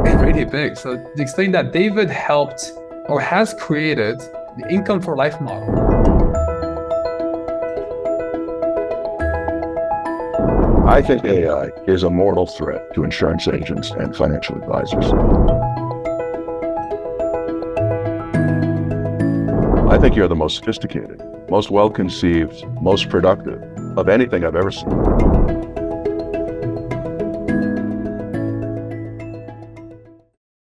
and really big. So to explain that, David helped or has created the income for life model. I think AI is a mortal threat to insurance agents and financial advisors. I think you're the most sophisticated, most well-conceived, most productive of anything I've ever seen.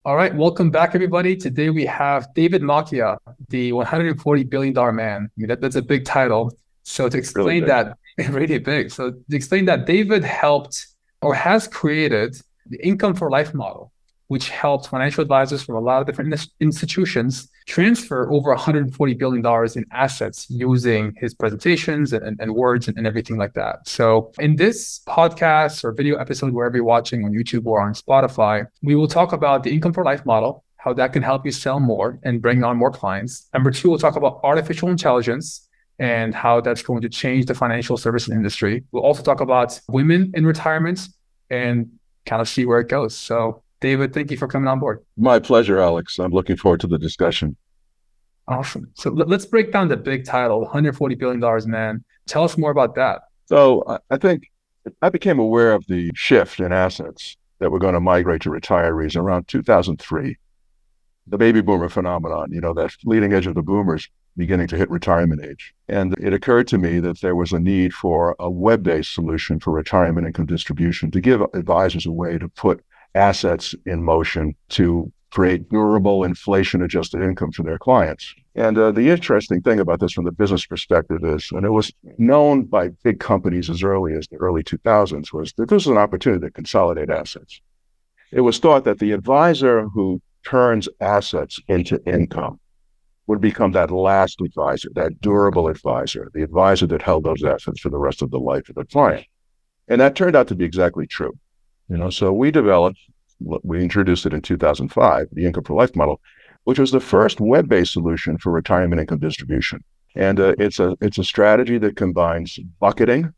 All right, welcome back, everybody. Today we have David Macchia, the $140 billion man. I mean, that's a big title. So to explain that, really big. So to explain that, David helped or has created the income for life model, which helps financial advisors from a lot of different institutions transfer over $140 billion in assets using his presentations and words and everything like that. So in this podcast or video episode, wherever you're watching on YouTube or on Spotify, we will talk about the income for life model, how that can help you sell more and bring on more clients. Number two, we'll talk about artificial intelligence and how that's going to change the financial services industry. We'll also talk about women in retirement and kind of see where it goes. So David, thank you for coming on board. My pleasure, Alex. I'm looking forward to the discussion. Awesome. So let's break down the big title, $140 billion, man. Tell us more about that. So I think I became aware of the shift in assets that were going to migrate to retirees around 2003. The baby boomer phenomenon, that leading edge of the boomers beginning to hit retirement age. And it occurred to me that there was a need for a web-based solution for retirement income distribution to give advisors a way to put assets in motion to create durable inflation-adjusted income for their clients. And the interesting thing about this from the business perspective is, and it was known by big companies as early as the early 2000s, was that this was an opportunity to consolidate assets. It was thought that the advisor who turns assets into income would become that last advisor, that durable advisor, the advisor that held those assets for the rest of the life of the client. And that turned out to be exactly true. So we introduced it in 2005, the Income for Life model, which was the first web-based solution for retirement income distribution. And it's a strategy that combines bucketing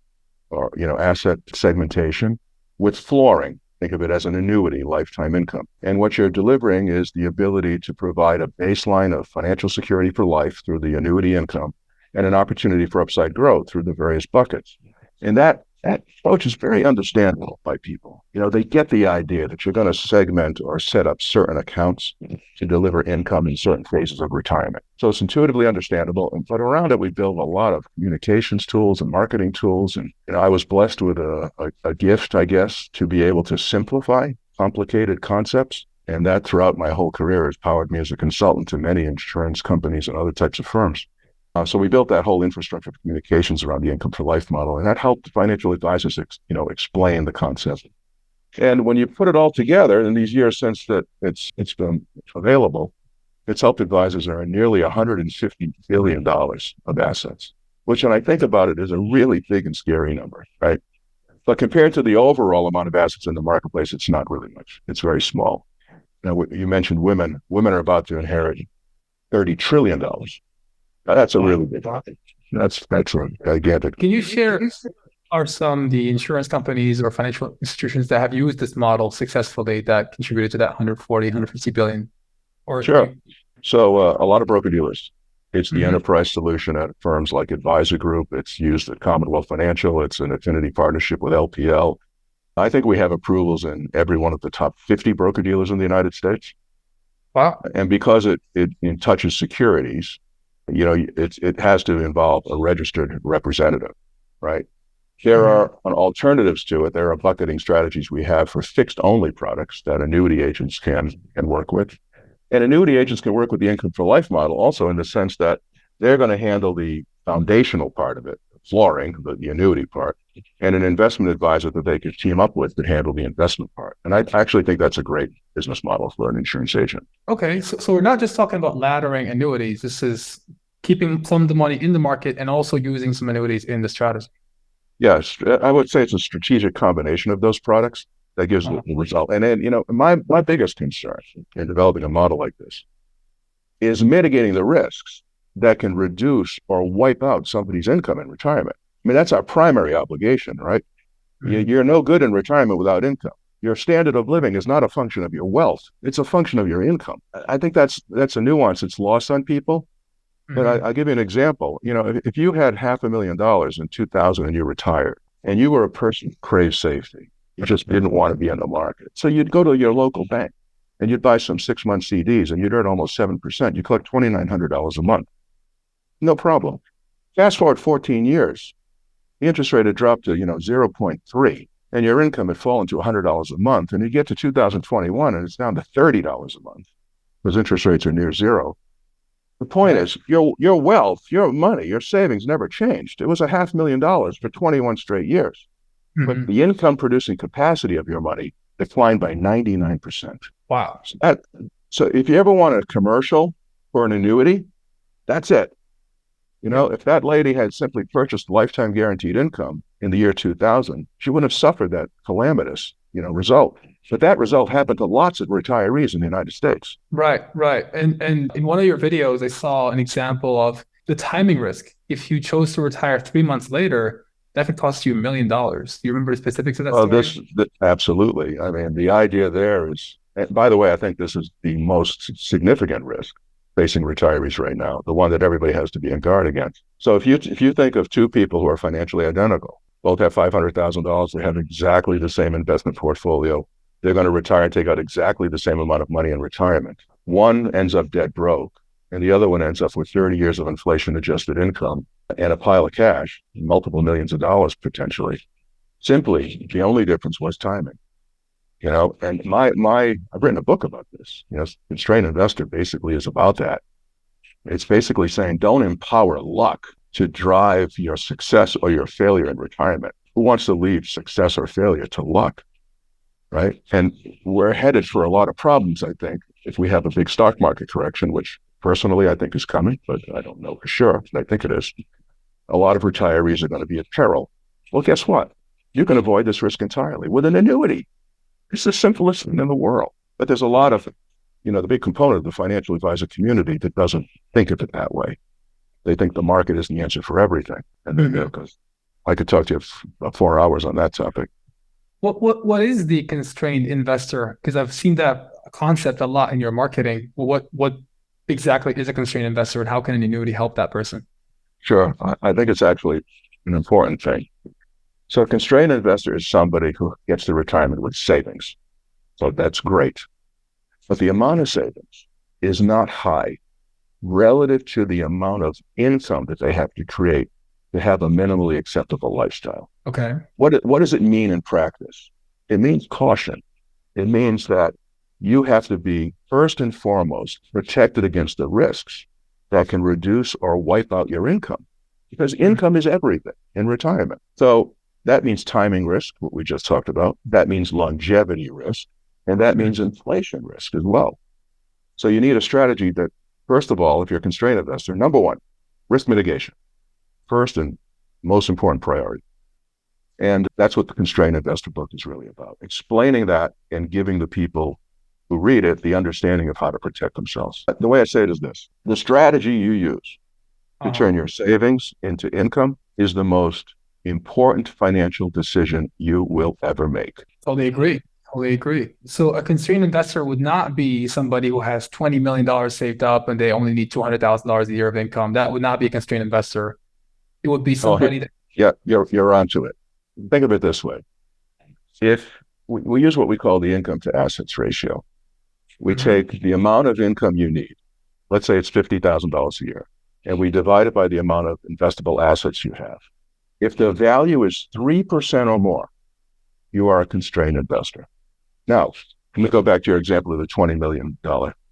or asset segmentation with flooring. Think of it as an annuity, lifetime income. And what you're delivering is the ability to provide a baseline of financial security for life through the annuity income and an opportunity for upside growth through the various buckets. And that approach is very understandable by people. They get the idea that you're going to segment or set up certain accounts to deliver income in certain phases of retirement. So it's intuitively understandable. But around it, we build a lot of communications tools and marketing tools. And I was blessed with a gift, I guess, to be able to simplify complicated concepts. And that throughout my whole career has powered me as a consultant to many insurance companies and other types of firms. So we built that whole infrastructure of communications around the income for life model, and that helped financial advisors, explain the concept. And when you put it all together in these years since that it's been available, it's helped advisors earn nearly $150 billion of assets, which when I think about it is a really big and scary number, right? But compared to the overall amount of assets in the marketplace, it's not really much. It's very small. Now, you mentioned women. Women are about to inherit $30 trillion. That's a really big topic. That's a gigantic. Can you share are some the insurance companies or financial institutions that have used this model successfully that contributed to that 150 billion? Sure. So a lot of broker dealers. It's the enterprise solution at firms like Advisor Group. It's used at Commonwealth Financial. It's an affinity partnership with LPL. I think we have approvals in every one of the top 50 broker dealers in the United States. Wow. And because it touches securities, it has to involve a registered representative, right? There are alternatives to it. There are bucketing strategies we have for fixed-only products that annuity agents can work with. And annuity agents can work with the income for life model also in the sense that they're going to handle the foundational part of it, flooring, the annuity part, and an investment advisor that they could team up with to handle the investment part. And I actually think that's a great business model for an insurance agent. Okay, so we're not just talking about laddering annuities. This is keeping some of the money in the market and also using some annuities in the strategy. Yes, I would say it's a strategic combination of those products that gives the result. And then, my biggest concern in developing a model like this is mitigating the risks that can reduce or wipe out somebody's income in retirement. I mean, that's our primary obligation, right? You're no good in retirement without income. Your standard of living is not a function of your wealth. It's a function of your income. I think that's a nuance that's lost on people. But Hmm. I'll give you an example. If you had $500,000 in 2000 and you retired, and you were a person who craved safety, you just didn't want to be in the market. So you'd go to your local bank and you'd buy some 6-month CDs and you'd earn almost 7%. You collect $2,900 a month. No problem. Fast forward 14 years, the interest rate had dropped to, 0.3, and your income had fallen to $100 a month. And you get to 2021 and it's down to $30 a month because interest rates are near zero. The point Right. is, your wealth, your money, your savings never changed. It was $500,000 for 21 straight years. But Hmm. the income producing capacity of your money declined by 99%. Wow. So if you ever want a commercial for an annuity, that's it. Yep. If that lady had simply purchased lifetime guaranteed income in the year 2000, she wouldn't have suffered that calamitous, result. But that result happened to lots of retirees in the United States. Right, right. And in one of your videos, I saw an example of the timing risk. If you chose to retire 3 months later, that could cost you $1 million. Do you remember the specifics of that Oh, story? absolutely. I mean, the idea there is, and by the way, I think this is the most significant risk facing retirees right now, the one that everybody has to be on guard against. So if you think of two people who are financially identical, both have $500,000, they have exactly the same investment portfolio, they're going to retire and take out exactly the same amount of money in retirement. One ends up dead broke, and the other one ends up with 30 years of inflation-adjusted income and a pile of cash, multiple millions of dollars potentially. Simply, the only difference was timing. And I've written a book about this. Constrained Investor basically is about that. It's basically saying don't empower luck to drive your success or your failure in retirement. Who wants to leave success or failure to luck, right? And we're headed for a lot of problems, I think, if we have a big stock market correction, which personally I think is coming, but I don't know for sure. I think it is. A lot of retirees are going to be at peril. Well, guess what? You can avoid this risk entirely with an annuity. It's the simplest thing in the world. But there's a lot of, the big component of the financial advisor community that doesn't think of it that way. They think the market is the answer for everything. And Mhm. because I could talk to you for 4 hours on that topic. What is the constrained investor? Because I've seen that concept a lot in your marketing. What exactly is a constrained investor, and how can an annuity help that person? Sure. I think it's actually an important thing. So a constrained investor is somebody who gets to retirement with savings. So that's great. But the amount of savings is not high relative to the amount of income that they have to create to have a minimally acceptable lifestyle. Okay. What does it mean in practice? It means caution. It means that you have to be, first and foremost, protected against the risks that can reduce or wipe out your income, because income is everything in retirement. So that means timing risk, what we just talked about. That means longevity risk, and that means inflation risk as well. So you need a strategy that, first of all, if you're a constrained investor, number one, risk mitigation, first and most important priority. And that's what the Constrained Investor book is really about, explaining that and giving the people who read it the understanding of how to protect themselves. The way I say it is this: the strategy you use to Uh-huh. turn your savings into income is the most important financial decision you will ever make. Totally agree. Totally agree. So a constrained investor would not be somebody who has $20 million saved up and they only need $200,000 a year of income. That would not be a constrained investor. It would be Oh, somebody that, yeah, you're onto it. Think of it this way: if we use what we call the income to assets ratio, we Mhm. take the amount of income you need, let's say it's $50,000 a year, and we divide it by the amount of investable assets you have. If the value is 3% or more, you are a constrained investor. Now, let me go back to your example of the $20 million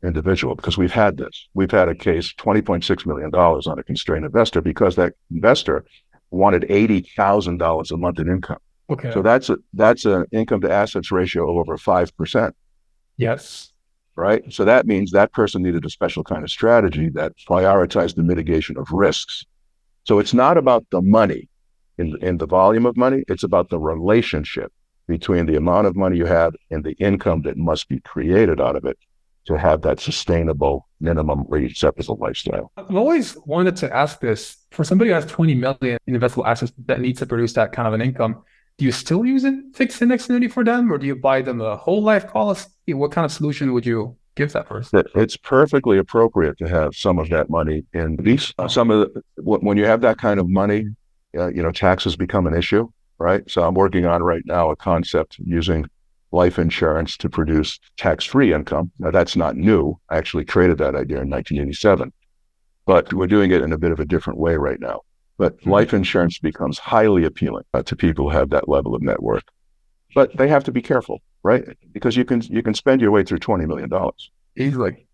individual, because we've had this. We've had a case, $20.6 million on a constrained investor, because that investor wanted $80,000 a month in income. okay. So that's an income to assets ratio of over 5%, Yes. right? So that means that person needed a special kind of strategy that prioritized the mitigation of risks. So it's not about the money in the volume of money. It's about the relationship between the amount of money you have and the income that must be created out of it to have that sustainable, minimally acceptable lifestyle. I've always wanted to ask this for somebody who has 20 million in investable assets that needs to produce that kind of an income. do you still use a fixed index annuity for them, or do you buy them a whole life policy? What kind of solution would you give that person? It's perfectly appropriate to have some of that money in these. When you have that kind of money, taxes become an issue, right? So I'm working on right now a concept using life insurance to produce tax-free income. Now that's not new. I actually created that idea in 1987, but we're doing it in a bit of a different way right now. But life insurance becomes highly appealing to people who have that level of net worth. But they have to be careful, right? Because you can spend your way through $20 million. Easily.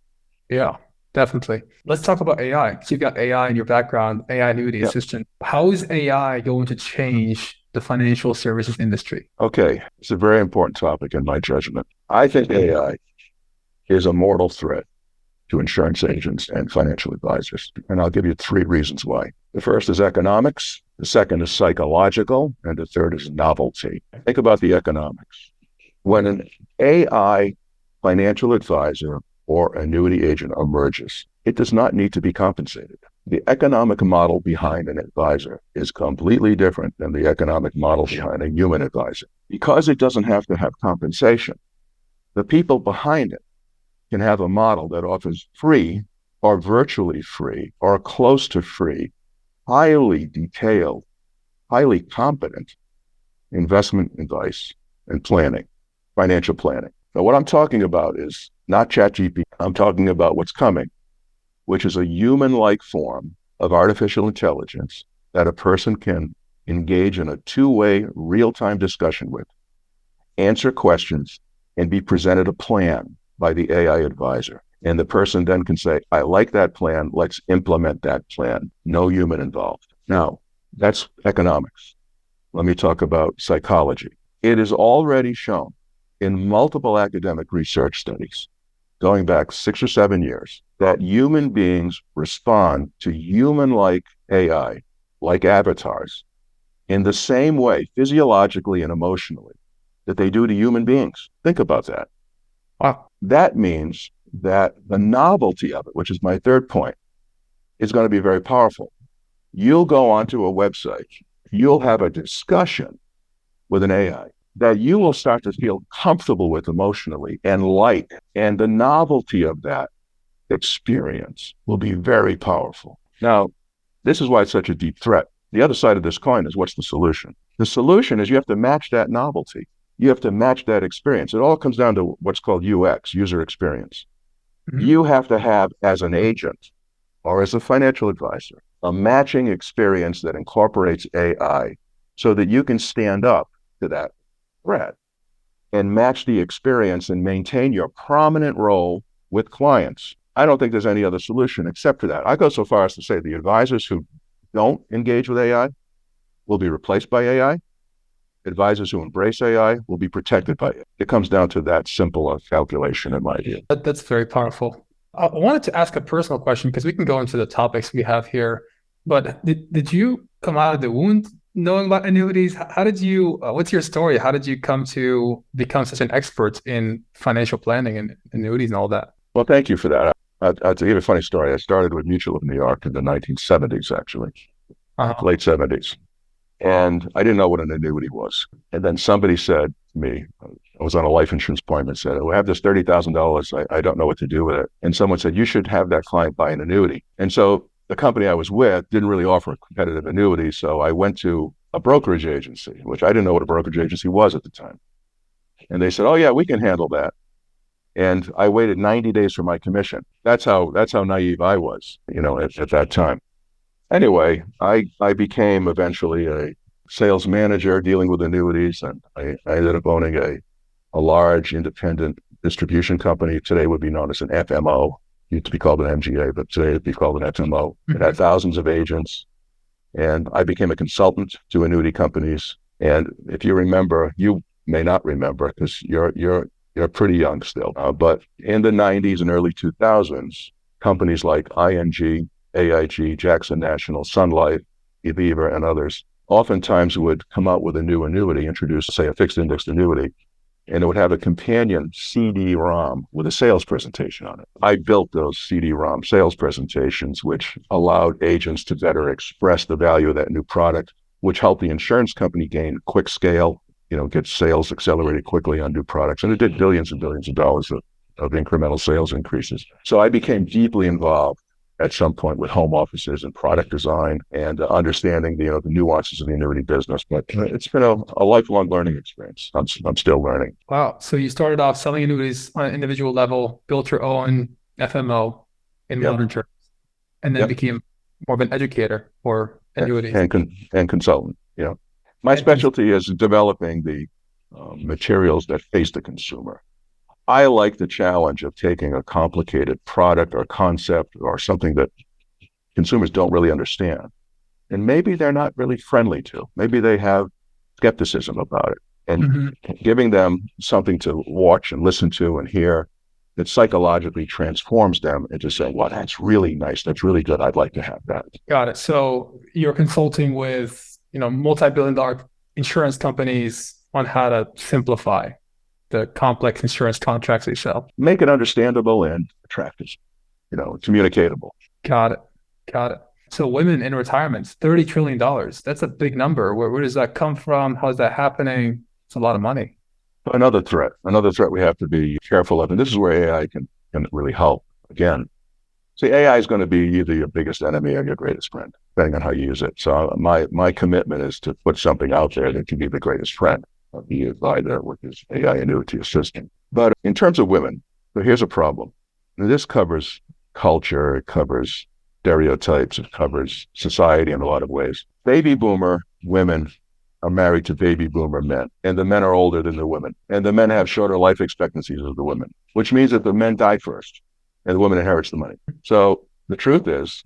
Yeah, definitely. Let's talk about AI. So you've got AI in your background, AI annuity assistant. How is AI going to change the financial services industry? Okay, it's a very important topic in my judgment. I think AI is a mortal threat to insurance agents and financial advisors. And I'll give you 3 reasons why. The first is economics, the second is psychological, and the third is novelty. Think about the economics. When an AI financial advisor or annuity agent emerges, it does not need to be compensated. The economic model behind an advisor is completely different than the economic model behind a human advisor. Because it doesn't have to have compensation, the people behind it can have a model that offers free or virtually free or close to free, highly detailed, highly competent investment advice and planning, financial planning. Now, what I'm talking about is not ChatGPT. I'm talking about what's coming, which is a human-like form of artificial intelligence that a person can engage in a 2-way real-time discussion with, answer questions, and be presented a plan by the AI advisor. And the person then can say, I like that plan, let's implement that plan. No human involved. Now, that's economics. Let me talk about psychology. It is already shown in multiple academic research studies, going back 6 or 7 years, that human beings respond to human-like AI, like avatars, in the same way, physiologically and emotionally, that they do to human beings. Think about that. Wow. That means that the novelty of it, which is my third point, is going to be very powerful. You'll go onto a website, you'll have a discussion with an AI that you will start to feel comfortable with emotionally and like, and the novelty of that experience will be very powerful. Now, this is why it's such a deep threat. The other side of this coin is, what's the solution? The solution is you have to match that novelty. You have to match that experience. It all comes down to what's called UX, user experience. You have to have, as an agent or as a financial advisor, a matching experience that incorporates AI so that you can stand up to that threat and match the experience and maintain your prominent role with clients. I don't think there's any other solution except for that. I go so far as to say the advisors who don't engage with AI will be replaced by AI. Advisors who embrace AI will be protected by it. It comes down to that simple a calculation, in my view. That's very powerful. I wanted to ask a personal question because we can go into the topics we have here. But did you come out of the wound knowing about annuities? How did you, what's your story? How did you come to become such an expert in financial planning and annuities and all that? Well, thank you for that. I'll tell you a funny story. I started with Mutual of New York in the 1970s, actually, late 70s. And I didn't know what an annuity was. And then somebody said to me, I was on a life insurance appointment, said, oh, I have this $30,000. I don't know what to do with it. And someone said, you should have that client buy an annuity. And so the company I was with didn't really offer a competitive annuity. So I went to a brokerage agency, which I didn't know what a brokerage agency was at the time. And they said, oh yeah, we can handle that. And I waited 90 days for my commission. That's how naive I was, at that time. Anyway, I became eventually a sales manager dealing with annuities, and I ended up owning a large independent distribution company. Today would be known as an FMO. It used to be called an MGA, but today it'd be called an FMO. It had thousands of agents, and I became a consultant to annuity companies. And if you remember, you may not remember because you're pretty young still, but in the 90s and early 2000s, companies like ING, AIG, Jackson National, Sun Life, Aviva, and others oftentimes would come out with a new annuity, introduce, say, a fixed indexed annuity, and it would have a companion CD-ROM with a sales presentation on it. I built those CD-ROM sales presentations, which allowed agents to better express the value of that new product which helped the insurance company gain quick scale, get sales accelerated quickly on new products. And it did billions and billions of dollars of incremental sales increases. So I became deeply involved at some point with home offices and product design and understanding the nuances of the annuity business. But it's been a lifelong learning experience. I'm still learning. Wow. So you started off selling annuities on an individual level, built your own FMO in modern terms, and then became more of an educator for annuities. And consultant. My specialty is developing the materials that face the consumer. I like the challenge of taking a complicated product or concept or something that consumers don't really understand. And maybe they're not really friendly to. Maybe they have skepticism about it. And giving them something to watch and listen to and hear that psychologically transforms them into saying, well, that's really nice. That's really good. I'd like to have that. Got it. So you're consulting with, multi-billion-dollar insurance companies on how to simplify the complex insurance contracts they sell. Make it understandable and attractive, communicatable. Got it. So women in retirement, $30 trillion. That's a big number. Where does that come from? How is that happening? It's a lot of money. Another threat we have to be careful of, and this is where AI can really help. Again, see, AI is going to be either your biggest enemy or your greatest friend, depending on how you use it. So my commitment is to put something out there that can be the greatest friend of the advisor, which is AI annuity assistant. But in terms of women, so here's a problem. Now, this covers culture, it covers stereotypes, it covers society in a lot of ways. Baby boomer women are married to baby boomer men, and the men are older than the women, and the men have shorter life expectancies than the women, which means that the men die first and the woman inherits the money. So the truth is,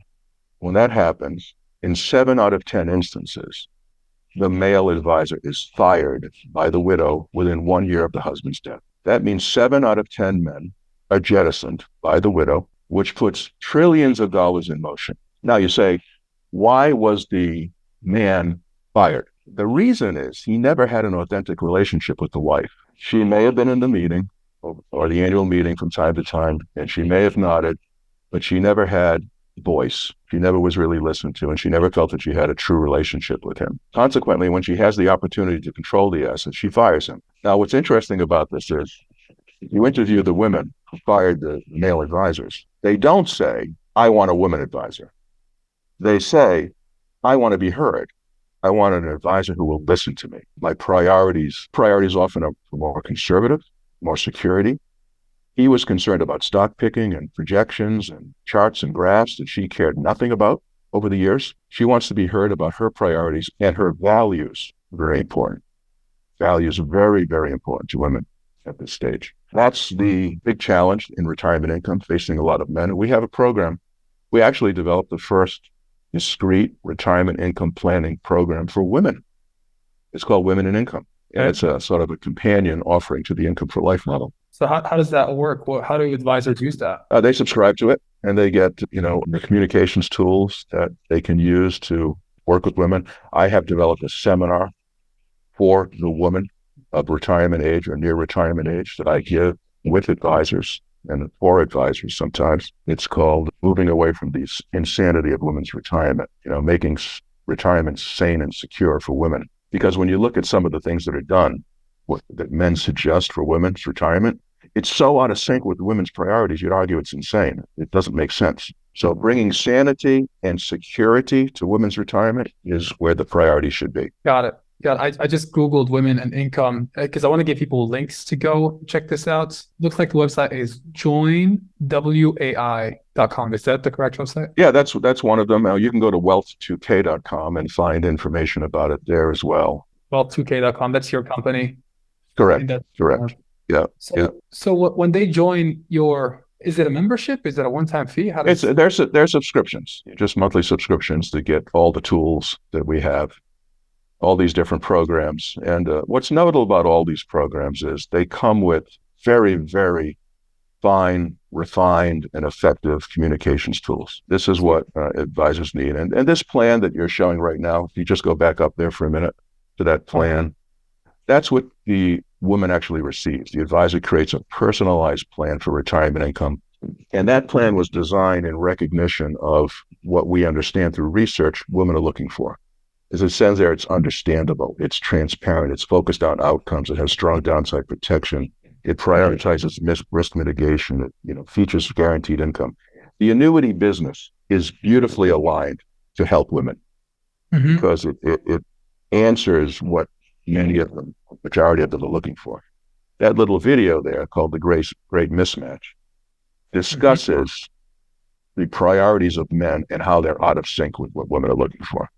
when that happens, in 7 out of 10 instances, the male advisor is fired by the widow within 1 year of the husband's death. That means 7 out of 10 men are jettisoned by the widow, which puts trillions of dollars in motion. Now you say, why was the man fired? The reason is he never had an authentic relationship with the wife. She may have been in the meeting or the annual meeting from time to time, and she may have nodded, but she never had voice. She never was really listened to, and she never felt that she had a true relationship with him. Consequently, when she has the opportunity to control the assets, she fires him. Now, what's interesting about this is, if you interview the women who fired the male advisors, they don't say, I want a woman advisor. They say, I want to be heard. I want an advisor who will listen to me. My priorities often are more conservative, more security. He was concerned about stock picking and projections and charts and graphs that she cared nothing about over the years. She wants to be heard about her priorities and her values. Very important. Values are very, very important to women at this stage. That's the big challenge in retirement income facing a lot of men. And we have a program. We actually developed the first discrete retirement income planning program for women. It's called Women in Income. And it's a sort of a companion offering to the Income for Life model. So how does that work? How do advisors use that? They subscribe to it, and they get, the communications tools that they can use to work with women. I have developed a seminar for the woman of retirement age or near retirement age that I give with advisors and for advisors sometimes. It's called Moving Away from the Insanity of Women's Retirement, making retirement sane and secure for women. Because when you look at some of the things that are done, that men suggest for women's retirement, it's so out of sync with women's priorities, you'd argue it's insane. It doesn't make sense. So bringing sanity and security to women's retirement is where the priority should be. Got it. I just Googled women and income because I want to give people links to go check this out. Looks like the website is joinwai.com. Is that the correct website? Yeah, that's one of them. Now you can go to wealth2k.com and find information about it there as well. Wealth2k.com. That's your company. Correct. Correct. Yeah. So when they join is it a membership? Is it a one-time fee? There's subscriptions, just monthly subscriptions to get all the tools that we have, all these different programs. And what's notable about all these programs is they come with very, very fine, refined, and effective communications tools. This is what advisors need. And this plan that you're showing right now, if you just go back up there for a minute to that plan, that's what the woman actually receives. The advisor creates a personalized plan for retirement income. And that plan was designed in recognition of what we understand through research women are looking for. As it says there, it's understandable, it's transparent, it's focused on outcomes, it has strong downside protection, it prioritizes risk mitigation, it features guaranteed income. The annuity business is beautifully aligned to help women because it answers what many of them, majority of them, are looking for. That little video there called The Great Mismatch discusses the priorities of men and how they're out of sync with what women are looking for.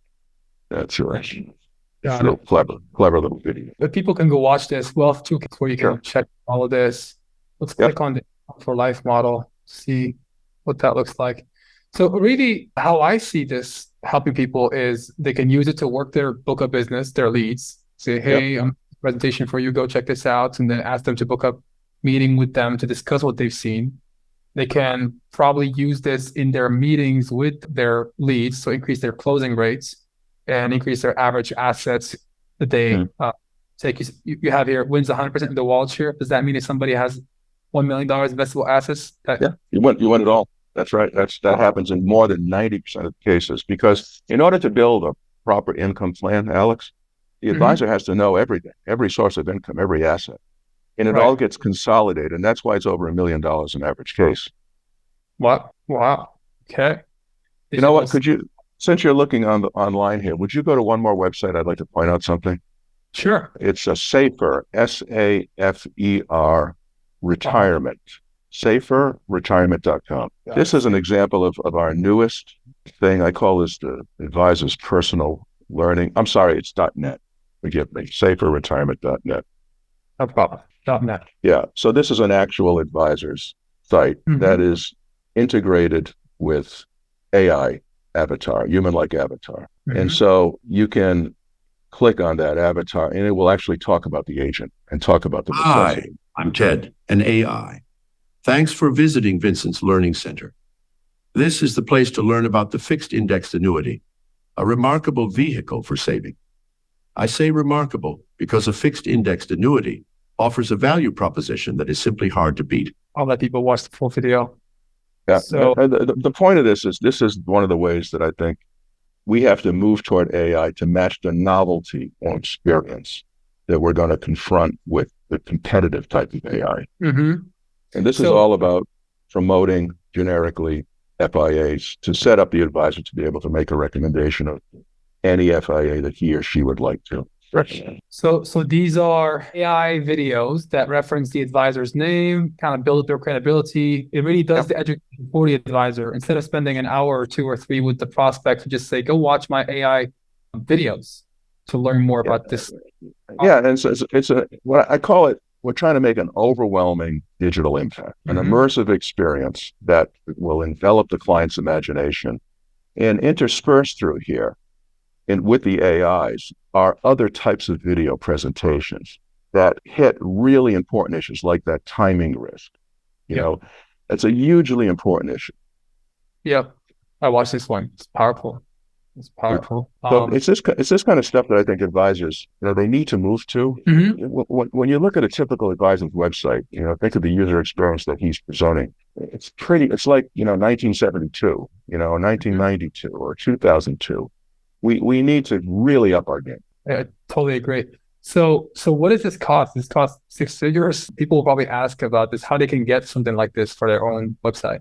That's right. It's a little clever little video. But people can go watch this Wealth 2 where you can check all of this. Let's click on the for life model, see what that looks like. So really how I see this helping people is they can use it to work their book of business, their leads, say, hey, I'm presentation for you, go check this out, and then ask them to book a meeting with them to discuss what they've seen. They can probably use this in their meetings with their leads, so increase their closing rates and increase their average assets that they take. You have here, wins 100% of the wallet share. Does that mean if somebody has $1 million investable assets? You win it all. That's right. That happens in more than 90% of cases, because in order to build a proper income plan, Alex, the advisor has to know everything, every source of income, every asset. And it all gets consolidated. And that's why it's over $1 million in average case. Wow. Okay. You know what? Since you're looking online here, would you go to one more website? I'd like to point out something. Sure. It's a Safer, SAFER, retirement. SaferRetirement.com. This is an example of our newest thing. I call this the advisor's personal learning. I'm sorry, it's .net. Forgive me. SaferRetirement.net. No problem. .net. Yeah. So this is an actual advisor's site that is integrated with AI avatar, human-like avatar. And so you can click on that avatar and it will actually talk about the agent and talk about the Hi, I'm Ted, an AI. Thanks for visiting Vincent's Learning Center. This is the place to learn about the fixed indexed annuity, a remarkable vehicle for saving. I say remarkable because a fixed indexed annuity offers a value proposition that is simply hard to beat. I'll let people watch the full video. Yeah. So the point of this is one of the ways that I think we have to move toward AI to match the novelty and experience that we're going to confront with the competitive type of AI. And this is all about promoting generically FIAs to set up the advisor to be able to make a recommendation of any FIA that he or she would like to. So these are AI videos that reference the advisor's name, kind of build up their credibility. It really does the education for the advisor. Instead of spending an hour or 2 or 3 with the prospect, to just say, go watch my AI videos to learn more about this. And so it's what I call it, we're trying to make an overwhelming digital impact, an immersive experience that will envelop the client's imagination, and interspersed through here and with the AIs are other types of video presentations that hit really important issues like that timing risk. You know, that's a hugely important issue. Yeah, I watched this one. It's powerful. It's powerful. So it's this kind of stuff that I think advisors, they need to move to. When you look at a typical advisor's website, think of the user experience that he's presenting. It's like, 1972, 1992 or 2002. We need to really up our game. I totally agree. So what does this cost? This costs 6 figures. People will probably ask about this, how they can get something like this for their own website.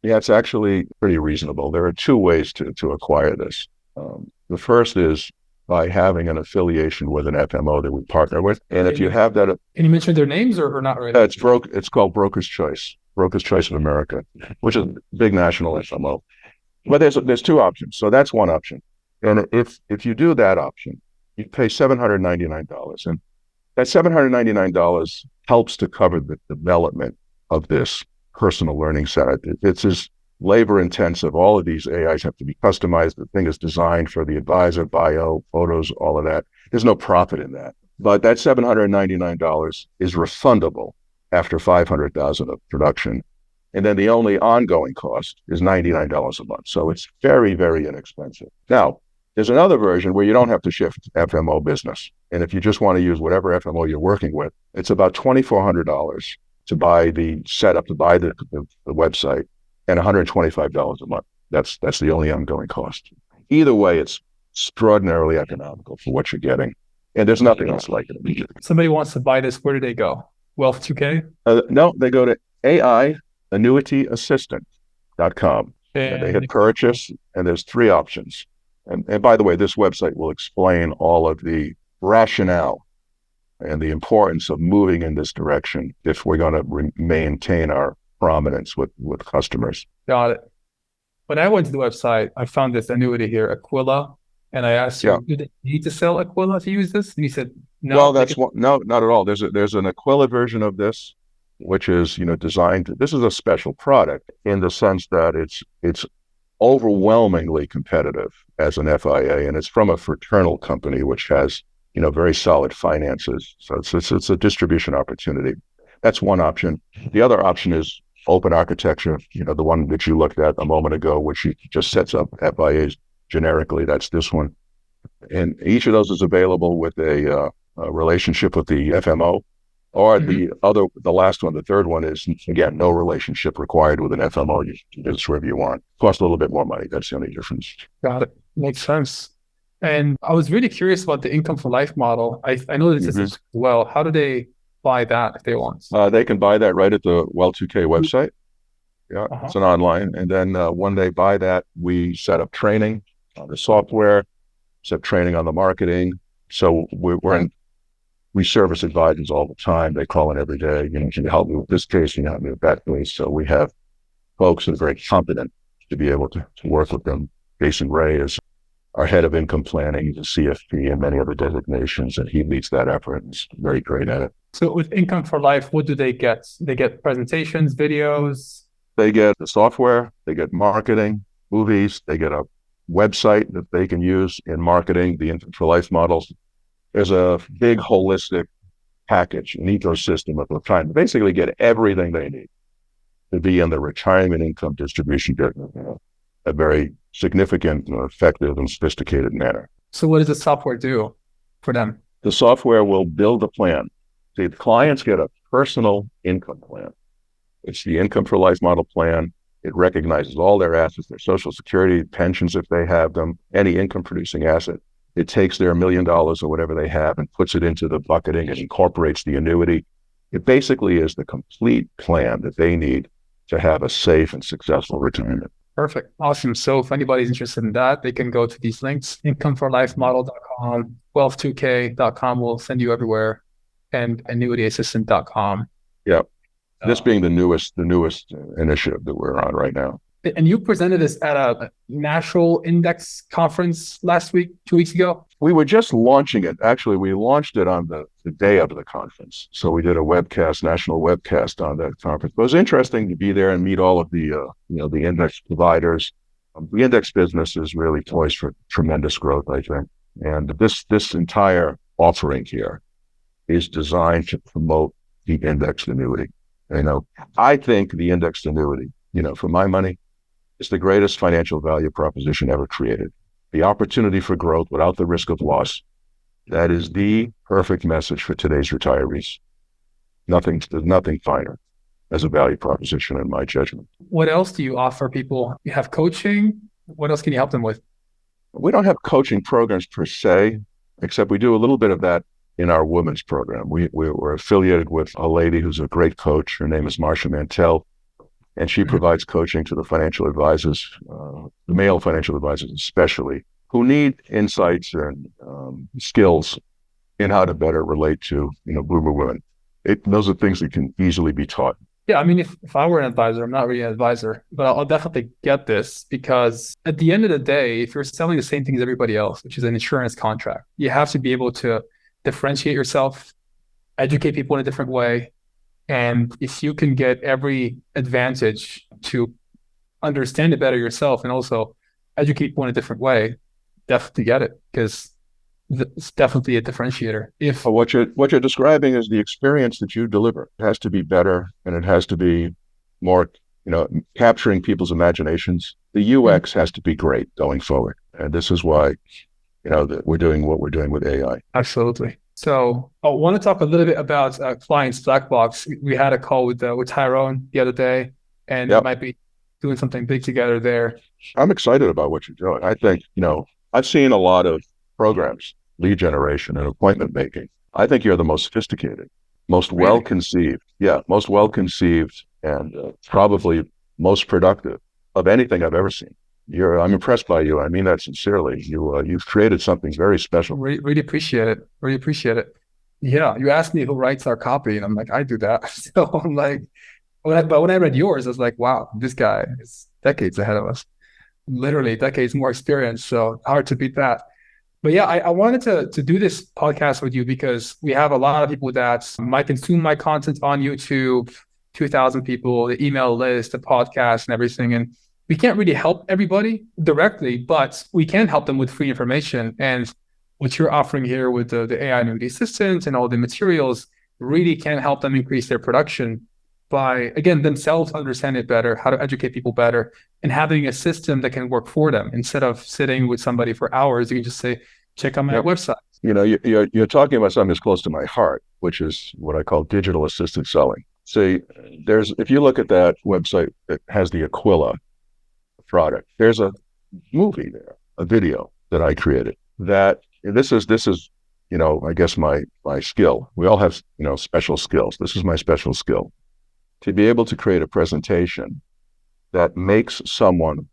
Yeah, it's actually pretty reasonable. There are 2 ways to acquire this. The first is by having an affiliation with an FMO that we partner with. And if you have that... Can you mention their names or not really? It's called Broker's Choice of America, which is a big national FMO. But there's 2 options. So that's one option. And if you do that option, you pay $799. And that $799 helps to cover the development of this personal learning center. It's as labor intensive. All of these AIs have to be customized. The thing is designed for the advisor, bio, photos, all of that. There's no profit in that. But that $799 is refundable after $500,000 of production. And then the only ongoing cost is $99 a month. So it's very, very inexpensive. Now, there's another version where you don't have to shift FMO business. And if you just want to use whatever FMO you're working with, it's about $2,400 to buy the setup, to buy the website, and $125 a month. That's the only ongoing cost. Either way, it's extraordinarily economical for what you're getting. And there's nothing else like it. Somebody wants to buy this, where do they go? Wealth 2K? No, they go to AIAnnuityAssistant.com. And they hit purchase, and there's 3 options. And by the way, this website will explain all of the rationale and the importance of moving in this direction if we're going to maintain our prominence with customers. Got it. When I went to the website, I found this annuity here, Aquila, and I asked you, do they need to sell Aquila to use this? And you said, no. Well, no, not at all. There's an Aquila version of this, which is, designed. This is a special product in the sense that it's overwhelmingly competitive as an FIA, and it's from a fraternal company which has, very solid finances. So it's a distribution opportunity. That's one option. The other option is open architecture, the one that you looked at a moment ago, which just sets up FIAs generically. That's this one. And each of those is available with a relationship with the FMO, or the last one, the third one is, again, no relationship required with an FMO. You can do this wherever you want. Costs a little bit more money. That's the only difference. Got it. Makes sense. And I was really curious about the income for life model. I know that this is as well. How do they buy that if they want? They can buy that right at the Well2K website. Yeah, it's an online. And then when they buy that, we set up training on the software, set up training on the marketing. So we service advisors all the time. They call in every day. Can you help me with this case? Can you help me with that case? So we have folks that are very competent to be able to work with them. Jason Ray is our head of income planning. He's a CFP and many other designations, and he leads that effort and is very great at it. So with Income for Life, what do they get? They get presentations, videos? They get the software, they get marketing, movies, they get a website that they can use in marketing the Income for Life models. There's a big holistic package, an ecosystem of trying to basically get everything they need to be in the retirement income distribution business in a very significant, effective, and sophisticated manner. So what does the software do for them? The software will build a plan. See, the clients get a personal income plan. It's the Income for Life model plan. It recognizes all their assets, their Social Security, pensions if they have them, any income producing asset. It takes their $1 million or whatever they have and puts it into the bucketing and incorporates the annuity. It basically is the complete plan that they need to have a safe and successful retirement. Perfect. Awesome. So if anybody's interested in that, they can go to these links, incomeforlifemodel.com, wealth2k.com will send you everywhere, and annuityassistant.com. Yeah. This being the newest initiative that we're on right now. And you presented this at a national index conference last week, 2 weeks ago? We were just launching it. Actually, we launched it on the day of the conference. So we did a national webcast on that conference. But it was interesting to be there and meet all of the index providers. The index business is really poised for tremendous growth, I think. And this entire offering here is designed to promote the indexed annuity. I think the indexed annuity, for my money, is the greatest financial value proposition ever created. The opportunity for growth without the risk of loss. That is the perfect message for today's retirees. There's nothing finer as a value proposition in my judgment. What else do you offer people? You have coaching. What else can you help them with? We don't have coaching programs per se, except we do a little bit of that in our women's program. We're affiliated with a lady who's a great coach. Her name is Marsha Mantell. And she provides coaching to the financial advisors, the male financial advisors especially, who need insights and skills in how to better relate to, boomer women. Those are things that can easily be taught. Yeah, I mean, if I were an advisor, I'm not really an advisor, but I'll definitely get this, because at the end of the day, if you're selling the same thing as everybody else, which is an insurance contract, you have to be able to differentiate yourself, educate people in a different way. And if you can get every advantage to understand it better yourself and also educate people in a different way, definitely get it, because it's definitely a differentiator. What you're describing is the experience that you deliver. It has to be better, and it has to be more, capturing people's imaginations. The UX has to be great going forward. And this is why, that we're doing what we're doing with AI. Absolutely. So I want to talk a little bit about clients black box. We had a call with Tyrone the other day, and we might be doing something big together there. I'm excited about what you're doing. I think, I've seen a lot of programs, lead generation and appointment making. I think you're the most sophisticated, most Really? well-conceived, most well-conceived and probably most productive of anything I've ever seen. I'm impressed by you. I mean that sincerely. You've created something very special. Really appreciate it. Really appreciate it. Yeah, you asked me who writes our copy, and I'm like, I do that. So I'm like, but when I read yours, I was like, wow, this guy is decades ahead of us. Literally decades more experience. So hard to beat that. But yeah, I wanted to do this podcast with you because we have a lot of people that might consume my content on YouTube, 2,000 people, the email list, the podcast and everything. And we can't really help everybody directly, but we can help them with free information. And what you're offering here with the AI annuity assistants and all the materials really can help them increase their production by, again, themselves understanding it better, how to educate people better, and having a system that can work for them. Instead of sitting with somebody for hours, you can just say, check out my website. You know, you're talking about something that's close to my heart, which is what I call digital assisted selling. See, if you look at that website that has the Aquila product, there's a movie there, a video that I created that this is, I guess my skill. We all have, special skills. This is my special skill, to be able to create a presentation that makes someone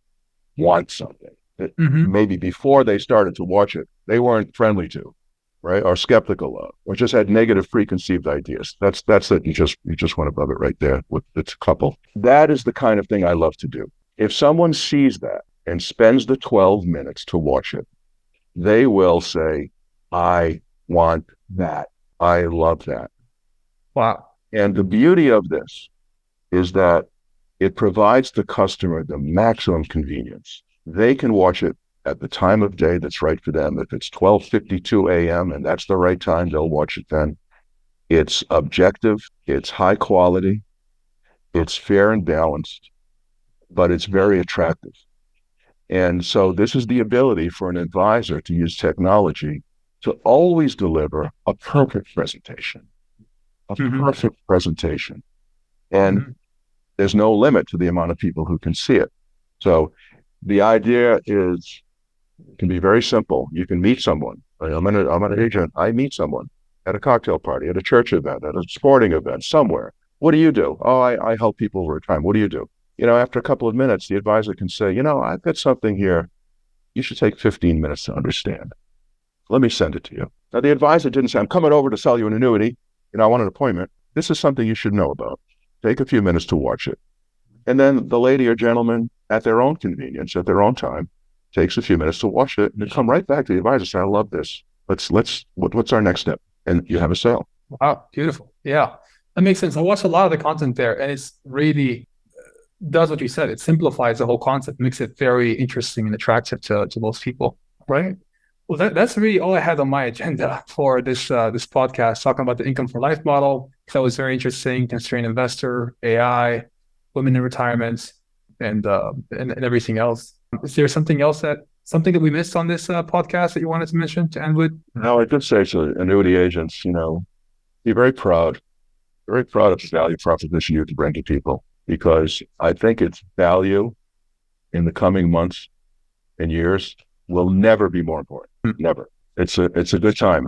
want something that maybe before they started to watch it, they weren't friendly to, right? Or skeptical of, or just had negative preconceived ideas. That's it. You just went above it right there with its couple. That is the kind of thing I love to do. If someone sees that and spends the 12 minutes to watch it, they will say, I want that. I love that. Wow. And the beauty of this is that it provides the customer the maximum convenience. They can watch it at the time of day that's right for them. If it's 12:52 a.m. and that's the right time, they'll watch it then. It's objective, it's high quality, it's fair and balanced, but it's very attractive. And so this is the ability for an advisor to use technology to always deliver a perfect presentation, perfect presentation. And there's no limit to the amount of people who can see it. So the idea can be very simple. You can meet someone. I'm an agent. I meet someone at a cocktail party, at a church event, at a sporting event, somewhere. What do you do? Oh, I help people over time. What do you do? After a couple of minutes, the advisor can say, I've got something here. You should take 15 minutes to understand. Let me send it to you. Now, the advisor didn't say, I'm coming over to sell you an annuity. I want an appointment. This is something you should know about. Take a few minutes to watch it. And then the lady or gentleman, at their own convenience, at their own time, takes a few minutes to watch it and come right back to the advisor and say, I love this. What's our next step? And you have a sale. Wow, beautiful. Yeah, that makes sense. I watched a lot of the content there, and it's really does what you said. It simplifies the whole concept, makes it very interesting and attractive to most people, right? Well, that's really all I had on my agenda for this podcast, talking about the income for life model. That was very interesting, constrained investor, AI, women in retirement, and everything else. Is there something that we missed on this podcast that you wanted to mention to end with? No, I could say to annuity agents, be very proud of the value proposition you can bring to people, because I think its value in the coming months and years will never be more important. Never. It's a good time,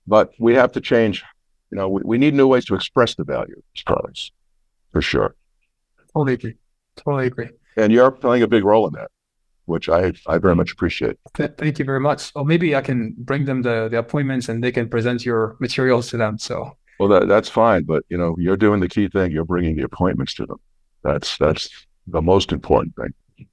but we have to change. We need new ways to express the value of these products, for sure. Totally agree. And you're playing a big role in that, which I very much appreciate. Thank you very much. Or maybe I can bring them the appointments and they can present your materials to them. So, well, that's fine. But, you're doing the key thing. You're bringing the appointments to them. That's the most important thing.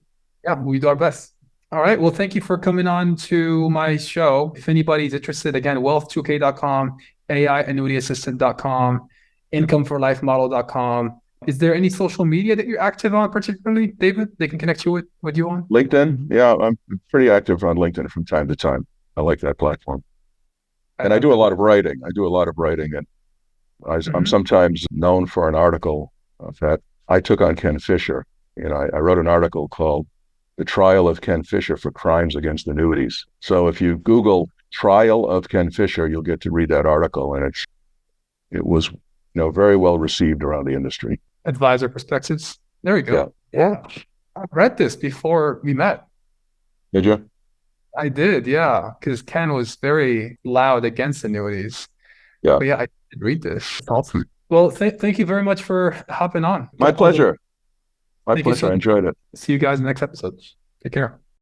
Yeah, we do our best. All right. Well, thank you for coming on to my show. If anybody's interested, again, wealth2k.com, AIannuityassistant.com, incomeforlifemodel.com. Is there any social media that you're active on particularly, David, they can connect you with you on? LinkedIn. Yeah, I'm pretty active on LinkedIn from time to time. I like that platform. And I do a lot of writing. And I'm sometimes known for an article that I took on Ken Fisher. I wrote an article called The Trial of Ken Fisher for Crimes Against Annuities. So if you Google Trial of Ken Fisher, you'll get to read that article. And it was very well received around the industry. Advisor perspectives. There you go. Yeah. I read this before we met. Did you? I did, yeah, because Ken was very loud against annuities. Yeah, But yeah, I did read this. It's awesome. Well, thank you very much for hopping on. my All the pleasure. My Thank you pleasure. so I much. enjoyed it. See you guys in the next episode. Take care.